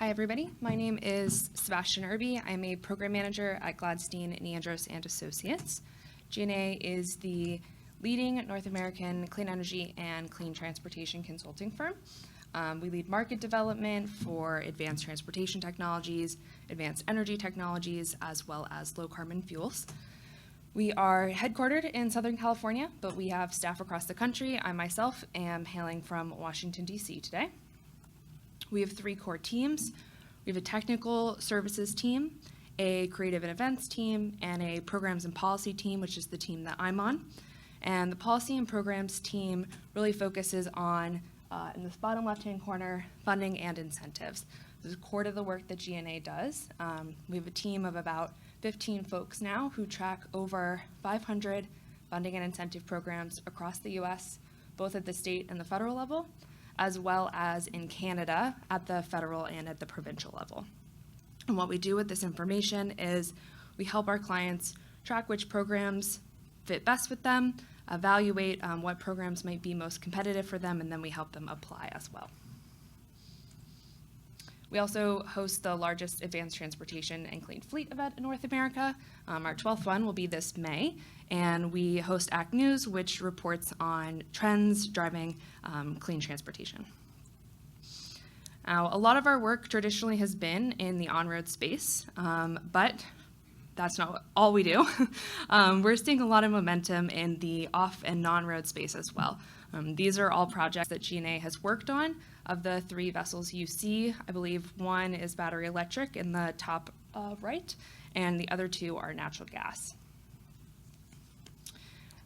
Hi, everybody. My name is Sebastian Irby. I'm a program manager at Gladstein, Neandross, and Associates. GNA is the leading North American clean energy and clean transportation consulting firm. We lead market development for advanced transportation technologies, advanced energy technologies, as well as low carbon fuels. We are headquartered in Southern California, but we have staff across the country. I myself am hailing from Washington, D.C. today. We have three core teams. We have a technical services team, a creative and events team, and a programs and policy team, which is the team that I'm on. And the policy and programs team really focuses on, in this bottom left-hand corner, funding and incentives. This is core to the work that GNA does. We have a team of about 15 folks now who track over 500 funding and incentive programs across the U.S., both at the state and the federal level, as well as in Canada at the federal and at the provincial level. And what we do with this information is we help our clients track which programs fit best with them, evaluate what programs might be most competitive for them, and then we help them apply as well. We also host the largest advanced transportation and clean fleet event in North America. Our 12th one will be this May, and we host ACT News, which reports on trends driving clean transportation. Now, a lot of our work traditionally has been in the on-road space, but that's not all we do. We're seeing a lot of momentum in the off and non-road space as well. These are all projects that GNA has worked on. Of the three vessels you see, I believe one is battery electric in the top right, and the other two are natural gas.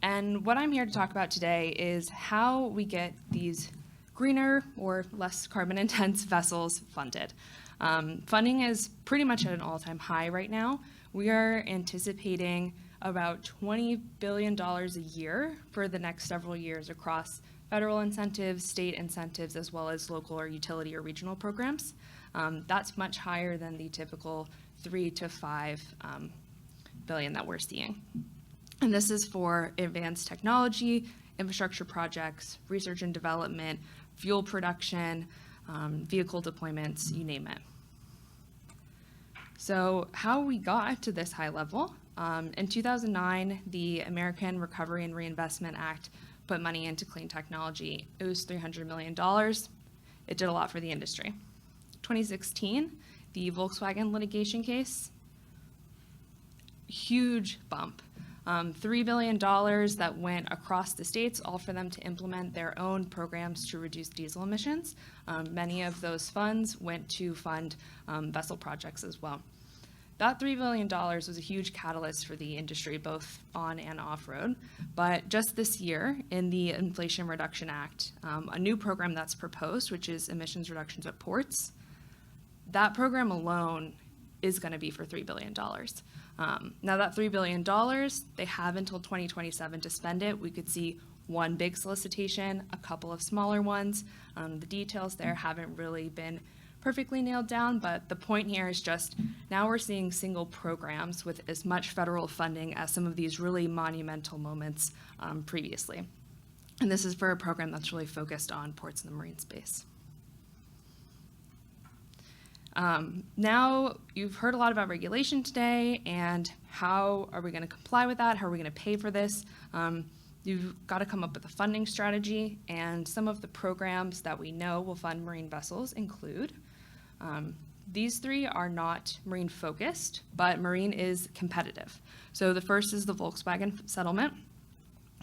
And what I'm here to talk about today is how we get these greener or less carbon intense vessels funded. Funding is pretty much at an all-time high right now. We are anticipating about $20 billion a year for the next several years across federal incentives, state incentives, as well as local or utility or regional programs. That's much higher than the typical 3 to 5 billion that we're seeing. And this is for advanced technology, infrastructure projects, research and development, fuel production, vehicle deployments, you name it. So how we got to this high level, in 2009, the American Recovery and Reinvestment Act put money into clean technology. It was $300 million. It did a lot for the industry. 2016, the Volkswagen litigation case, huge bump. $3 billion that went across the states, all for them to implement their own programs to reduce diesel emissions. Many of those funds went to fund vessel projects as well. That $3 billion was a huge catalyst for the industry, both on and off-road. But just this year, in the Inflation Reduction Act, a new program that's proposed, which is emissions reductions at ports, that program alone is going to be for $3 billion. Now that $3 billion, they have until 2027 to spend it. We could see one big solicitation, a couple of smaller ones. The details there haven't really been perfectly nailed down, but the point here is just now we're seeing single programs with as much federal funding as some of these really monumental moments previously. And this is for a program that's really focused on ports in the marine space. Now, you've heard a lot about regulation today and how are we going to comply with that? How are we going to pay for this? You've got to come up with a funding strategy, and some of the programs that we know will fund marine vessels include these three are not marine focused, but marine is competitive. So the first is the Volkswagen Settlement.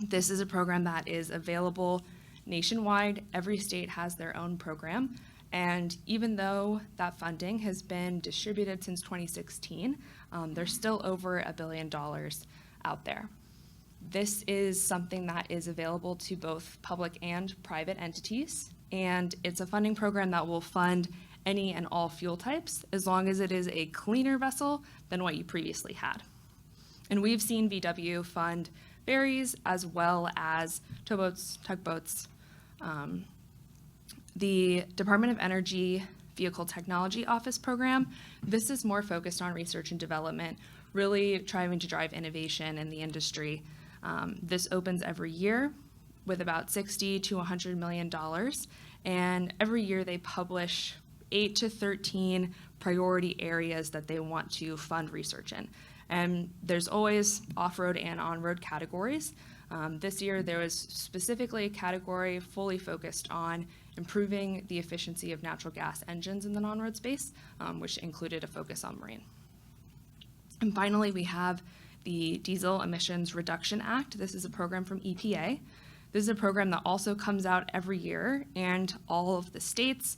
This is a program that is available nationwide. Every state has their own program. And even though that funding has been distributed since 2016, there's still over $1 billion out there. This is something that is available to both public and private entities, and it's a funding program that will fund any and all fuel types as long as it is a cleaner vessel than what you previously had. And we've seen VW fund ferries as well as towboats, tugboats. The Department of Energy Vehicle Technology Office program, this is more focused on research and development, really trying to drive innovation in the industry. This opens every year with about $60 to $100 million, and every year they publish 8 to 13 priority areas that they want to fund research in. And there's always off-road and on-road categories. This year, there was specifically a category fully focused on improving the efficiency of natural gas engines in the non-road space, which included a focus on marine. And finally, we have the Diesel Emissions Reduction Act. This is a program from EPA. This is a program that also comes out every year, and all of the states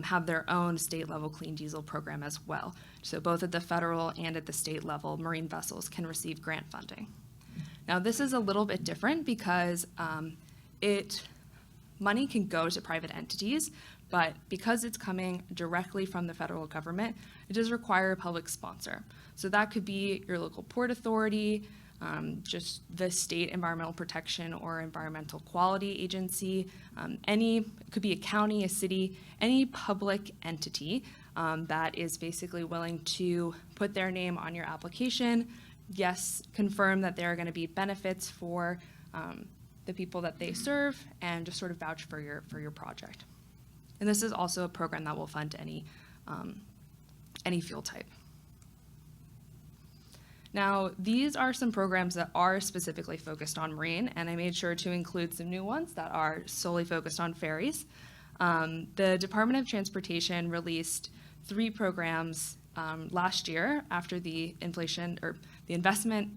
have their own state-level clean diesel program as well. So both at the federal and at the state level, marine vessels can receive grant funding. Now, this is a little bit different because money can go to private entities, but because it's coming directly from the federal government, it does require a public sponsor. So that could be your local port authority, just the state environmental protection or environmental quality agency, it could be a county, a city, any public entity that is basically willing to put their name on your application, yes, confirm that there are going to be benefits for the people that they serve, and just sort of vouch for your project. And this is also a program that will fund any fuel type. Now, these are some programs that are specifically focused on marine, and I made sure to include some new ones that are solely focused on ferries. The Department of Transportation released 3 programs last year after the Infrastructure Investment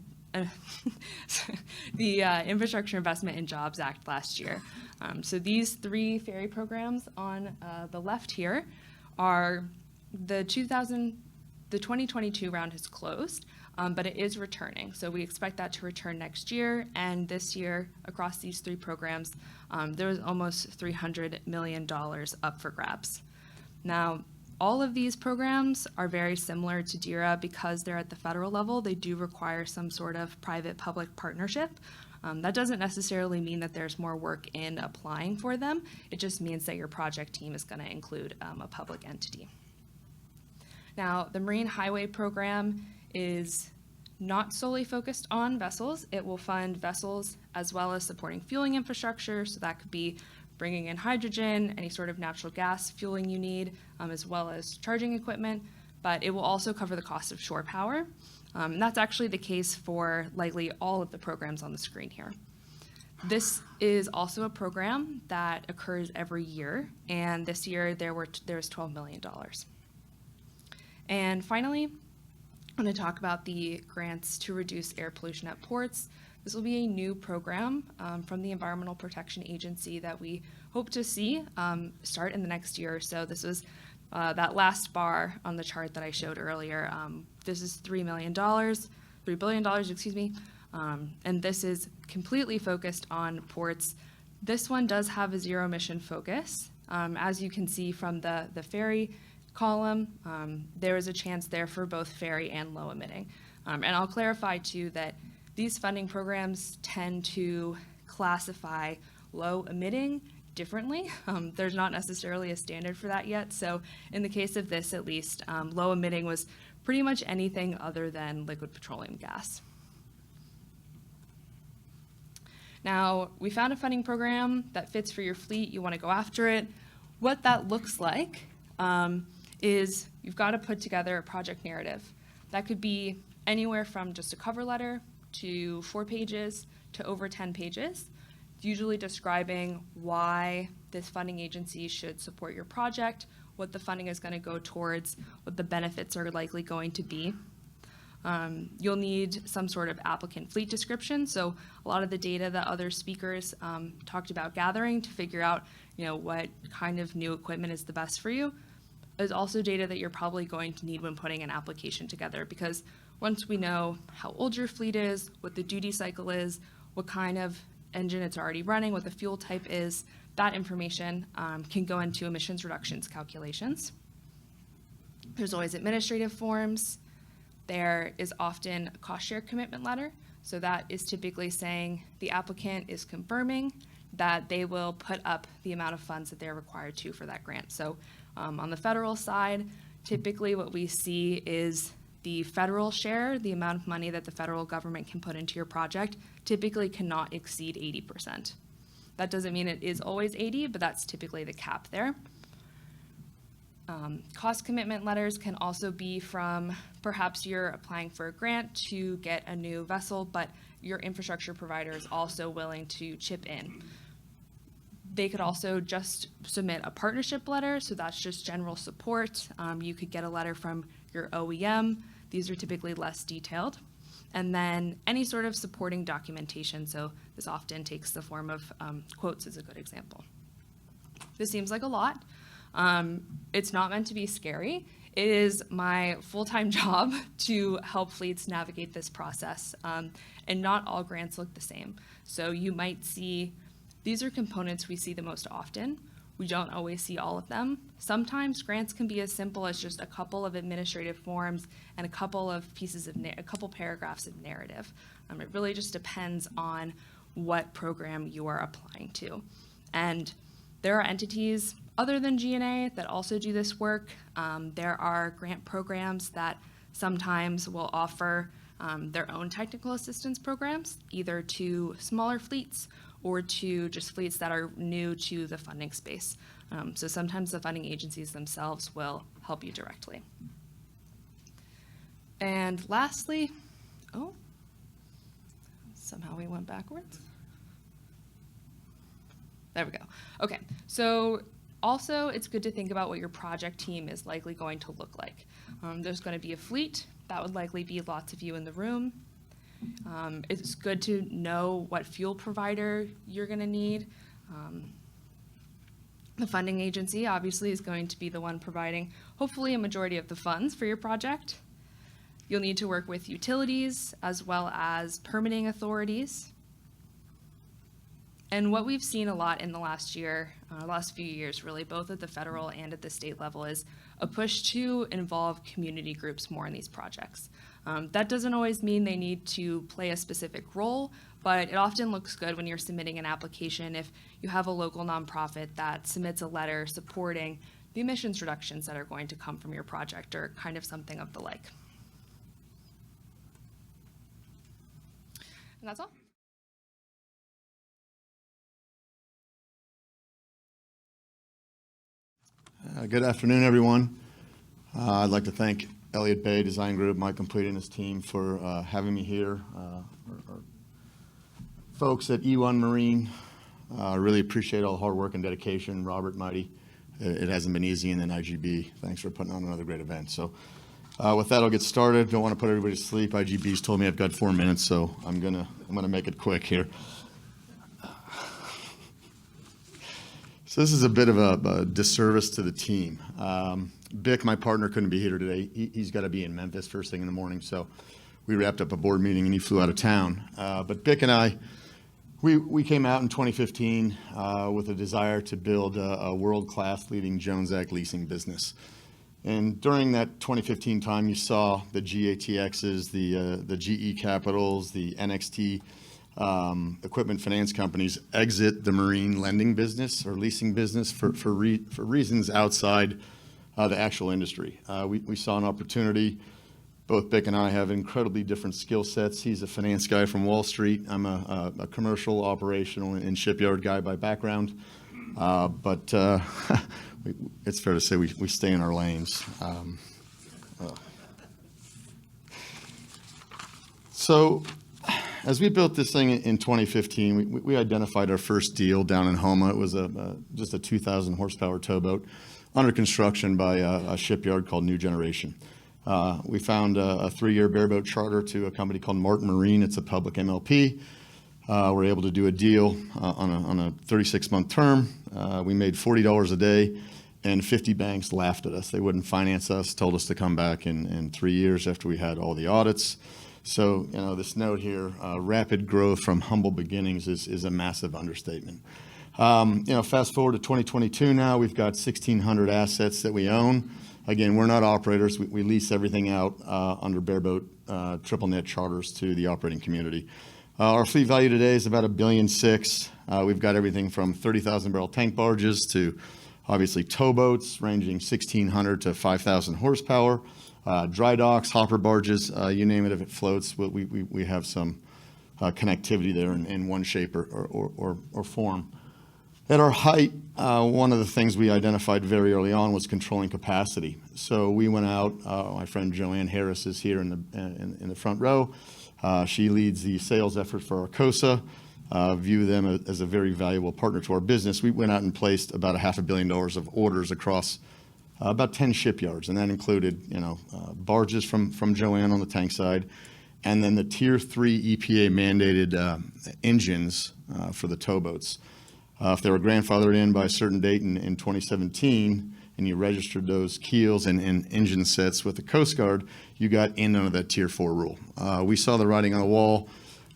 and Jobs Act last year. So these 3 ferry programs on the left here are the 2022 round has closed, but it is returning. So we expect that to return next year, and this year across these 3 programs, there was almost $300 million up for grabs. Now, all of these programs are very similar to DERA because they're at the federal level. They do require some sort of private-public partnership. That doesn't necessarily mean that there's more work in applying for them. It just means that your project team is going to include a public entity. Now, the Marine Highway Program is not solely focused on vessels. It will fund vessels as well as supporting fueling infrastructure, so that could be bringing in hydrogen, any sort of natural gas fueling you need, as well as charging equipment, but it will also cover the cost of shore power. And that's actually the case for likely all of the programs on the screen here. This is also a program that occurs every year, and this year there was $12 million. And finally, I'm going to talk about the grants to reduce air pollution at ports. This will be a new program from the Environmental Protection Agency that we hope to see start in the next year or so. This was that last bar on the chart that I showed earlier. This is $3 billion, excuse me, and this is completely focused on ports. This one does have a zero emission focus. As you can see from the ferry column, there is a chance there for both ferry and low emitting. And I'll clarify too that these funding programs tend to classify low emitting differently. There's not necessarily a standard for that yet. So in the case of this, at least, low emitting was pretty much anything other than liquid petroleum gas. Now, we found a funding program that fits for your fleet. You want to go after it. What that looks like is you've got to put together a project narrative. That could be anywhere from just a cover letter to 4 pages to over 10 pages, usually describing why this funding agency should support your project, what the funding is going to go towards, what the benefits are likely going to be. You'll need some sort of applicant fleet description, so a lot of the data that other speakers talked about gathering to figure out what kind of new equipment is the best for you is also data that you're probably going to need when putting an application together, because once we know how old your fleet is, what the duty cycle is, what kind of engine it's already running, what the fuel type is, that information can go into emissions reductions calculations. There's always administrative forms. There is often a cost share commitment letter. So that is typically saying the applicant is confirming that they will put up the amount of funds that they're required to for that grant. So on the federal side, typically what we see is the federal share, the amount of money that the federal government can put into your project, typically cannot exceed 80%. That doesn't mean it is always 80, but that's typically the cap there. Cost commitment letters can also be from perhaps you're applying for a grant to get a new vessel, but your infrastructure provider is also willing to chip in. They could also just submit a partnership letter, so that's just general support. You could get a letter from your OEM. These are typically less detailed. And then any sort of supporting documentation, so this often takes the form of quotes is a good example. This seems like a lot. It's not meant to be scary. It is my full-time job to help fleets navigate this process, and not all grants look the same. So you might see, these are components we see the most often. We don't always see all of them. Sometimes grants can be as simple as just a couple of administrative forms and a couple of pieces of, a couple paragraphs of narrative. It really just depends on what program you are applying to. And there are entities other than GNA that also do this work. There are grant programs that sometimes will offer their own technical assistance programs, either to smaller fleets or to just fleets that are new to the funding space. So sometimes the funding agencies themselves will help you directly. And lastly, somehow we went backwards. There we go. Okay, so also it's good to think about what your project team is likely going to look like. There's going to be a fleet. That would likely be lots of you in the room. It's good to know what fuel provider you're going to need. The funding agency obviously is going to be the one providing hopefully a majority of the funds for your project. You'll need to work with utilities as well as permitting authorities. And what we've seen a lot in the last year, last few years really, both at the federal and at the state level, is a push to involve community groups more in these projects. That doesn't always mean they need to play a specific role, but it often looks good when you're submitting an application if you have a local nonprofit that submits a letter supporting the emissions reductions that are going to come from your project or kind of something of the like. And that's all. Good afternoon, everyone. I'd like to thank Elliott Bay Design Group, Mike Complete and his team for having me here. Our folks at E1 Marine, really appreciate all the hard work and dedication. Robert, Mighty, it hasn't been easy, and then IGB, thanks for putting on another great event. So with that, I'll get started. Don't want to put everybody to sleep. IGB's told me I've got 4 minutes, so I'm gonna make it quick here. So this is a bit of a disservice to the team. Bick, my partner, couldn't be here today. He's got to be in Memphis first thing in the morning, so we wrapped up a board meeting and he flew out of town. But Bick and I, we came out in 2015 with a desire to build a world-class leading Jones Act leasing business. And during that 2015 time, you saw the GATXs, the GE Capitals, the NXT equipment finance companies exit the marine lending business or leasing business for reasons outside the actual industry. We saw an opportunity. Both Bick and I have incredibly different skill sets. He's a finance guy from Wall Street. I'm a commercial, operational, and shipyard guy by background. But it's fair to say we stay in our lanes. So as we built this thing in 2015, we identified our first deal down in Houma. It was just a 2,000 horsepower towboat under construction by a shipyard called New Generation. We found a 3-year bareboat charter to a company called Martin Marine. It's a public MLP. We're able to do a deal on a 36-month term. We made $40 a day, and 50 banks laughed at us. They wouldn't finance us, told us to come back in 3 years after we had all the audits. So, this note here, rapid growth from humble beginnings is a massive understatement. Fast forward to 2022 now, we've got 1,600 assets that we own. Again, we're not operators. We lease everything out under bareboat triple net charters to the operating community. Our fleet value today is about $1.6 billion. We've got everything from 30,000 barrel tank barges to obviously towboats ranging 1,600 to 5,000 horsepower. Dry docks, hopper barges, you name it, if it floats, we have some connectivity there in one shape or form. At our height, one of the things we identified very early on was controlling capacity. So we went out. My friend Joanne Harris is here in the front row. She leads the sales effort for Arcosa. View them as a very valuable partner to our business. We went out and placed about $500 million of orders across about 10 shipyards, and that included, barges from Joanne on the tank side, and then the Tier 3 EPA mandated engines for the towboats. If they were grandfathered in by a certain date in 2017, and you registered those keels and engine sets with the Coast Guard, you got in under that Tier 4 rule. We saw the writing on the wall.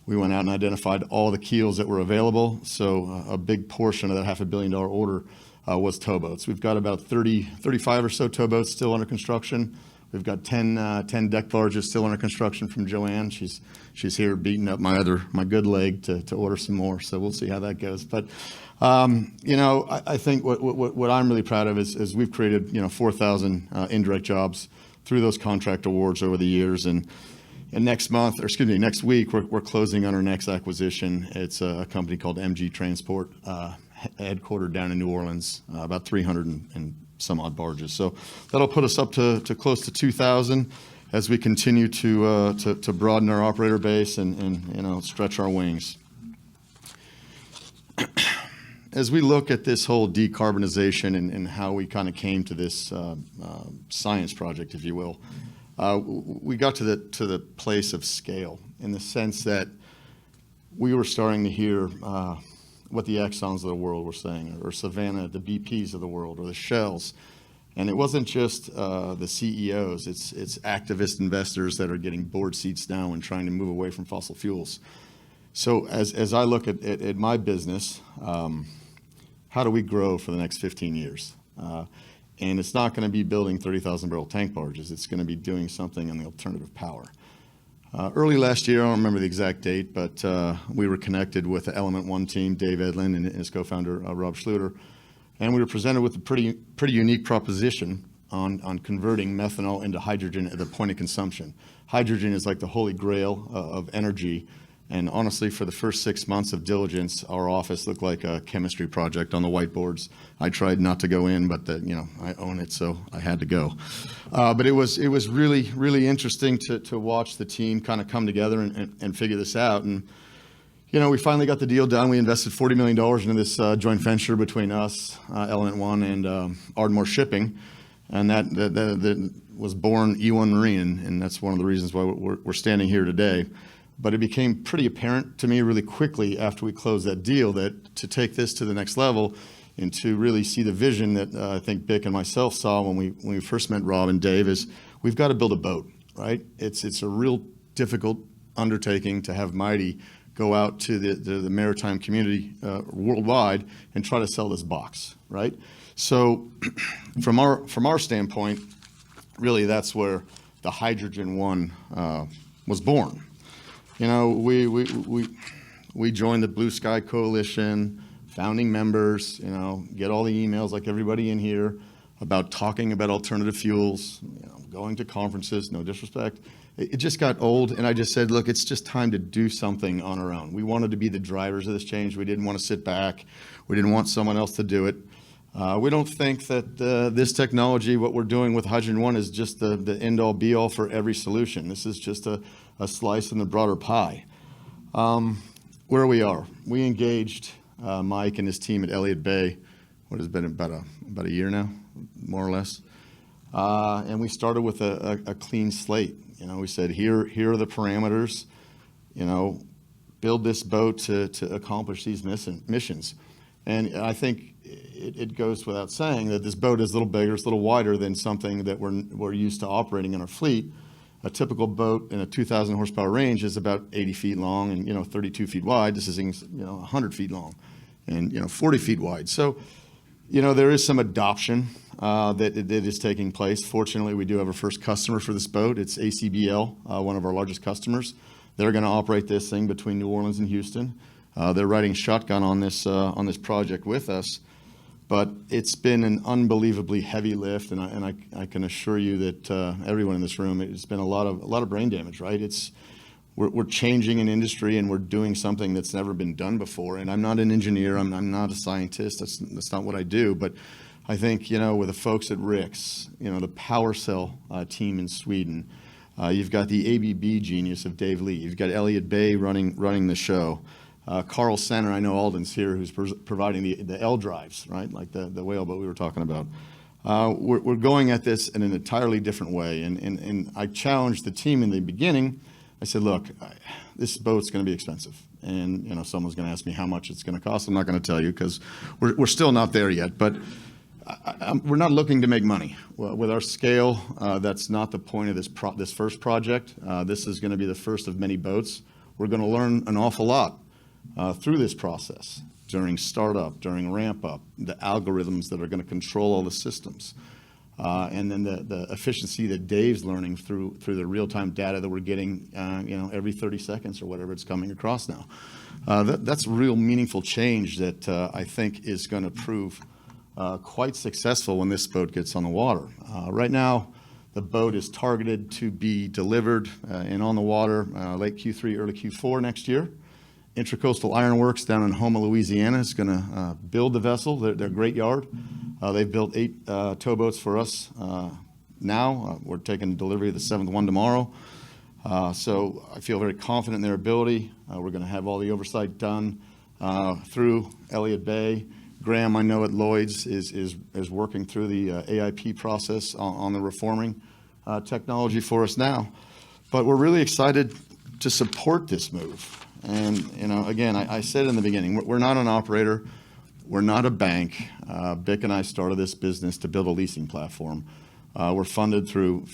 We went out and identified all the keels that were available, so a big portion of that $500 million order was towboats. We've got about 35 or so towboats still under construction. We've got 10 deck barges still under construction from Joanne. She's here beating up my good leg to order some more, so we'll see how that goes. But I think what I'm really proud of is we've created 4,000 indirect jobs through those contract awards over the years, and next week we're closing on our next acquisition. It's a company called MG Transport, headquartered down in New Orleans, about 300 and some odd barges. So that'll put us up to close to 2,000 as we continue to broaden our operator base and stretch our wings. As we look at this whole decarbonization and how we kind of came to this science project, if you will, we got to the place of scale in the sense that we were starting to hear what the Exxons of the world were saying, or Savannah, the BPs of the world, or the Shells. And it wasn't just the CEOs, it's activist investors that are getting board seats now and trying to move away from fossil fuels. So as I look at my business, how do we grow for the next 15 years? And it's not going to be building 30,000 barrel tank barges. It's going to be doing something on the alternative power. Early last year, I don't remember the exact date, but we were connected with the Element 1 team, Dave Edlin and his co-founder, Rob Schluter, and we were presented with a pretty unique proposition on converting methanol into hydrogen at the point of consumption. Hydrogen is like the holy grail of energy, and honestly, for the first 6 months of diligence, our office looked like a chemistry project on the whiteboards. I tried not to go in, but I own it, so I had to go. But it was really, really interesting to watch the team kind of come together and figure this out. And we finally got the deal done. We invested $40 million into this joint venture between us, Element 1, and Ardmore Shipping, and that was born E1 Marine, and that's one of the reasons why we're standing here today. But it became pretty apparent to me really quickly after we closed that deal that to take this to the next level and to really see the vision that I think Bick and myself saw when we first met Rob and Dave is we've got to build a boat, right? It's a real difficult undertaking to have Mighty go out to the maritime community worldwide and try to sell this box, right? So from our standpoint, really that's where the Hydrogen One was born. We joined the Blue Sky Coalition, founding members, get all the emails like everybody in here about talking about alternative fuels, going to conferences, no disrespect. It just got old, and I just said, look, it's just time to do something on our own. We wanted to be the drivers of this change. We didn't want to sit back. We didn't want someone else to do it. We don't think that this technology, what we're doing with Hydrogen One, is just the end-all, be-all for every solution. This is just a slice in the broader pie. Where we are, we engaged Mike and his team at Elliott Bay, what has been about a year now, more or less. And we started with a clean slate. We said, here are the parameters, build this boat to accomplish these missions. And I think it goes without saying that this boat is a little bigger, it's a little wider than something that we're used to operating in our fleet. A typical boat in a 2,000 horsepower range is about 80 feet long and 32 feet wide. This is 100 feet long and 40 feet wide. So there is some adoption that is taking place. Fortunately, we do have our first customer for this boat. It's ACBL, one of our largest customers. They're going to operate this thing between New Orleans and Houston. They're riding shotgun on this project with us. But it's been an unbelievably heavy lift, and I can assure you that everyone in this room, it's been a lot of brain damage, right? we're changing an industry and we're doing something that's never been done before. And I'm not an engineer, I'm not a scientist, that's not what I do. But I think, with the folks at Rick's, the Power Cell team in Sweden, you've got the ABB genius of Dave Lee, you've got Elliot Bay running the show. Carl Center, I know Alden's here, who's providing the L drives, right? Like the whaleboat we were talking about. We're going at this in an entirely different way. And I challenged the team in the beginning. I said, look, this boat's going to be expensive. And, someone's going to ask me how much it's going to cost. I'm not going to tell you because we're still not there yet. But we're not looking to make money. Well, with our scale, that's not the point of this first project. This is going to be the first of many boats. We're going to learn an awful lot through this process, during startup, during ramp up, the algorithms that are going to control all the systems. And then the efficiency that Dave's learning through the real-time data that we're getting, every 30 seconds or whatever it's coming across now. That's real meaningful change that I think is going to prove quite successful when this boat gets on the water. Right now, the boat is targeted to be delivered and on the water late Q3, early Q4 next year. Intracoastal Ironworks down in Houma, Louisiana is going to build the vessel. They're a great yard. They've built 8 towboats for us now. We're taking delivery of the 7th one tomorrow. So I feel very confident in their ability. We're going to have all the oversight done through Elliott Bay. Graham, I know at Lloyd's, is working through the AIP process on the reforming technology for us now. But we're really excited to support this move. And, again, I said in the beginning, we're not an operator. We're not a bank. Bick and I started this business to build a leasing platform. We're funded through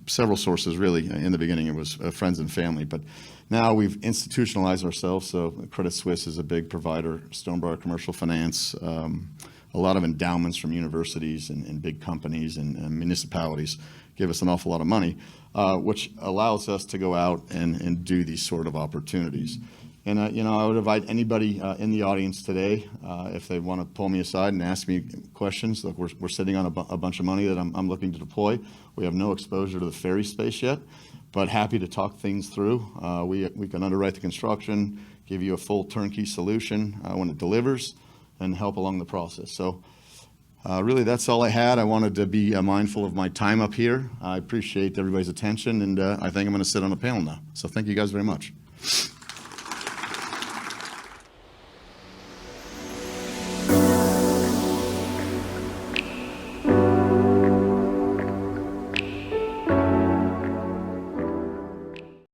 several sources, really. In the beginning, it was friends and family. But now we've institutionalized ourselves. So Credit Suisse is a big provider, Stonebriar Commercial Finance, a lot of endowments from universities and big companies and municipalities give us an awful lot of money, which allows us to go out and do these sort of opportunities. And, I would invite anybody in the audience today, if they want to pull me aside and ask me questions. Look, we're sitting on a bunch of money that I'm looking to deploy. We have no exposure to the ferry space yet, but happy to talk things through. We can underwrite the construction, give you a full turnkey solution when it delivers, and help along the process. So really, that's all I had. I wanted to be mindful of my time up here. I appreciate everybody's attention, and I think I'm going to sit on a panel now. So thank you guys very much.